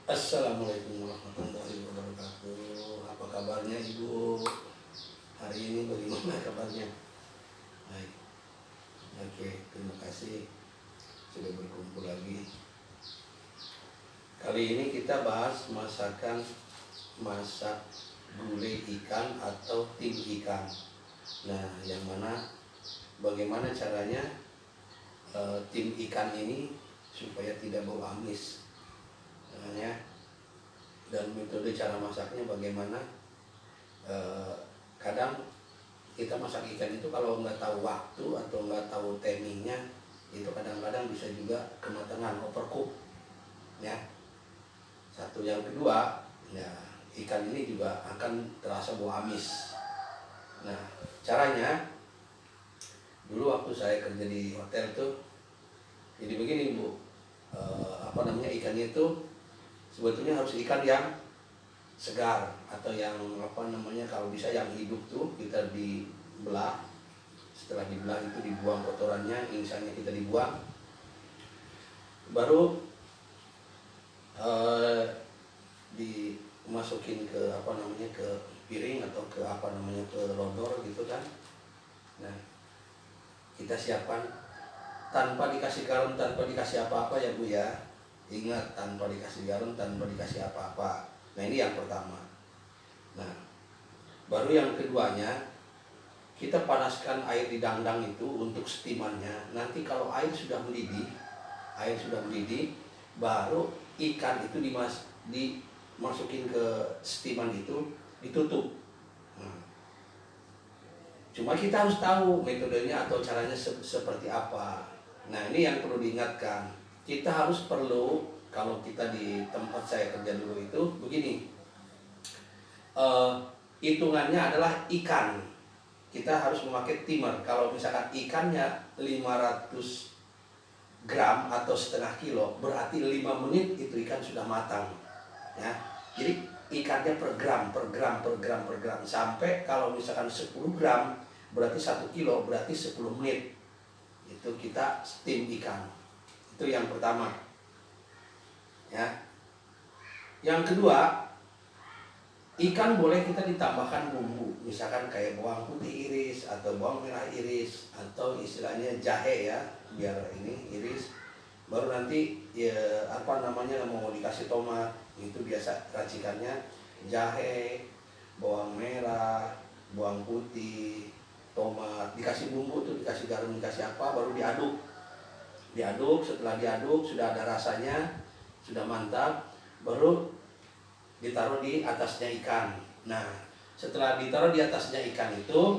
Assalamualaikum warahmatullahi wabarakatuh. Apa kabarnya Ibu? Hari ini bagaimana kabarnya? Baik. Oke, terima kasih sudah berkumpul lagi. Kali ini kita bahas masak gulai ikan atau tim ikan. Nah, yang mana bagaimana caranya tim ikan ini supaya tidak bau amis. Ya, dan metode cara masaknya bagaimana. Kadang kita masak ikan itu kalau nggak tahu waktu atau nggak tahu timingnya, itu kadang-kadang bisa juga kematangan, overcook ya. Satu, yang kedua ya, ikan ini juga akan terasa bau amis. Nah, caranya dulu waktu saya kerja di hotel tuh jadi begini Bu. Ikannya itu sebetulnya harus ikan yang segar atau yang kalau bisa yang hidup tuh kita dibelah. Setelah dibelah itu dibuang kotorannya, insangnya kita dibuang, baru dimasukin ke ke piring atau ke ke lodor gitu kan. Nah, kita siapkan tanpa dikasih garam, tanpa dikasih apa-apa ya Bu ya. Ingat, tanpa dikasih garam, tanpa dikasih apa-apa. Nah, ini yang pertama. Nah, baru yang keduanya, kita panaskan air di dangdang itu untuk steamannya. Nanti kalau air sudah mendidih, baru ikan itu dimasukin ke steaman itu, ditutup. Nah, cuma kita harus tahu metodenya atau caranya seperti apa. Nah, ini yang perlu diingatkan. Kita kalau kita di tempat saya kerja dulu itu begini, hitungannya adalah ikan. Kita harus memakai timer. Kalau misalkan ikannya 500 gram atau setengah kilo, berarti 5 menit itu ikan sudah matang. Ya, jadi ikannya per gram, sampai kalau misalkan 10 gram, berarti 1 kilo, berarti 10 menit. Itu kita steam ikan. Itu yang pertama. Ya. Yang kedua, ikan boleh kita ditambahkan bumbu, misalkan kayak bawang putih iris atau bawang merah iris atau istilahnya jahe ya, biar ini iris. Baru nanti mau dikasih tomat, itu biasa racikannya jahe, bawang merah, bawang putih, tomat, dikasih bumbu tuh, dikasih garam, dikasih apa, baru diaduk. Setelah diaduk sudah ada rasanya, sudah mantap, baru ditaruh di atasnya ikan. Nah, setelah ditaruh di atasnya ikan itu,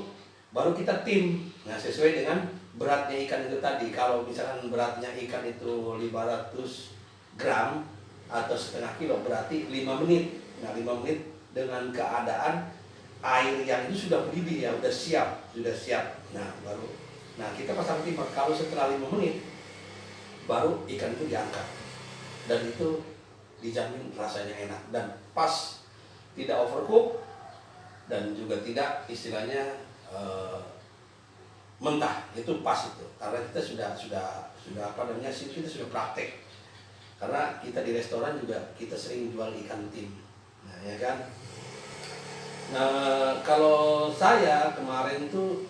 baru kita tim. Nah, sesuai dengan beratnya ikan itu tadi. Kalau misalkan beratnya ikan itu 500 gram atau setengah kilo, berarti 5 menit. Nah, 5 menit dengan keadaan air yang itu sudah mendidih ya, sudah siap. Nah, kita pasang timer. Kalau setelah 5 menit baru ikan itu diangkat, dan itu dijamin rasanya enak dan pas, tidak overcook dan juga tidak istilahnya mentah. Itu pas itu, karena kita sudah kita sudah praktek, karena kita di restoran juga kita sering jual ikan tim. Nah, ya kan. Nah, kalau saya kemarin tuh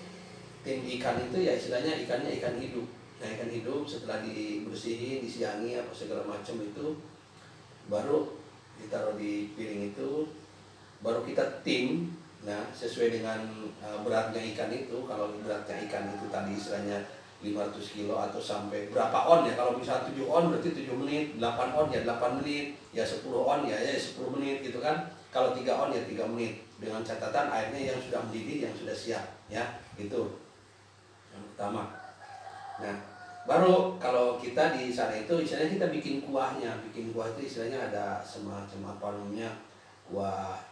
tim ikan itu ya istilahnya ikannya ikan hidup. Nah, ikan hidup setelah dibersihin, disiangi apa segala macam itu, baru ditaruh di piring itu, baru kita tim. Nah, sesuai dengan beratnya ikan itu. Kalau beratnya ikan itu tadi istilahnya 500 kilo atau sampai berapa on ya, kalau bisa 7 on berarti 7 menit, 8 on ya 8 menit, ya 10 on ya 10 menit gitu kan. Kalau 3 on ya 3 menit, dengan catatan airnya yang sudah mendidih, yang sudah siap ya. Itu yang pertama. Nah, baru kalau kita di sana itu istilahnya kita bikin kuahnya. Bikin kuah itu istilahnya ada semacam kuah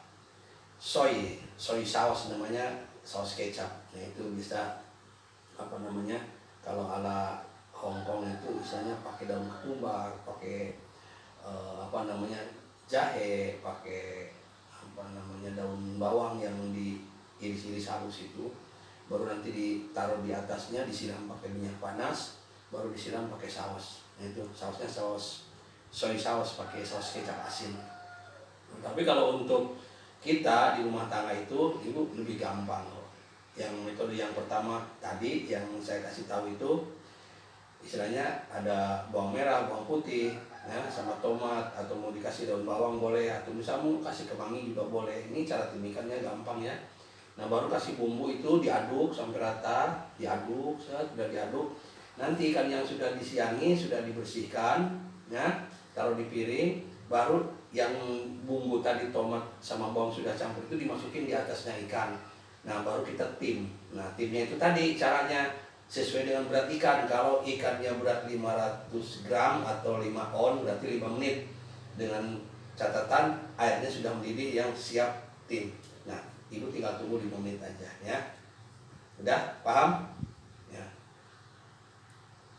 soy sauce namanya, saus kecap. Nah, itu bisa kalau ala Hongkong itu misalnya pakai daun ketumbar, pakai jahe, pakai daun bawang yang diiris-iris halus itu. Baru nanti ditaruh di atasnya, disiram pakai minyak panas, baru disiram pakai saus. Nah, itu sausnya saus soy sauce, pakai saus kecap asin. Tapi kalau untuk kita di rumah tangga itu Ibu lebih gampang loh. Yang metode yang pertama tadi yang saya kasih tahu itu istilahnya ada bawang merah, bawang putih, ya, sama tomat, atau mau dikasih daun bawang boleh, atau misalnya mau kasih kemangi juga boleh. Ini cara timikannya gampang ya. Nah baru kasih bumbu itu diaduk sampai rata, diaduk, sudah diaduk. Nanti ikan yang sudah disiangi, sudah dibersihkan, ya, taruh di piring. Baru yang bumbu tadi tomat sama bawang sudah campur itu dimasukin di atasnya ikan. Nah baru kita tim. Nah timnya itu tadi caranya sesuai dengan berat ikan. Kalau ikannya berat 500 gram atau 5 on berarti 5 menit. Dengan catatan airnya sudah mendidih yang siap tim. Nah Ibu tinggal tunggu 5 menit aja ya. Udah paham? Ya.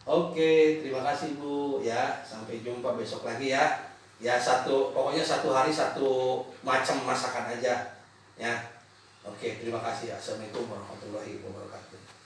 Oke, terima kasih Bu ya. Sampai jumpa besok lagi ya. Ya pokoknya satu hari satu macam masakan aja ya. Oke, terima kasih. Assalamualaikum warahmatullahi wabarakatuh.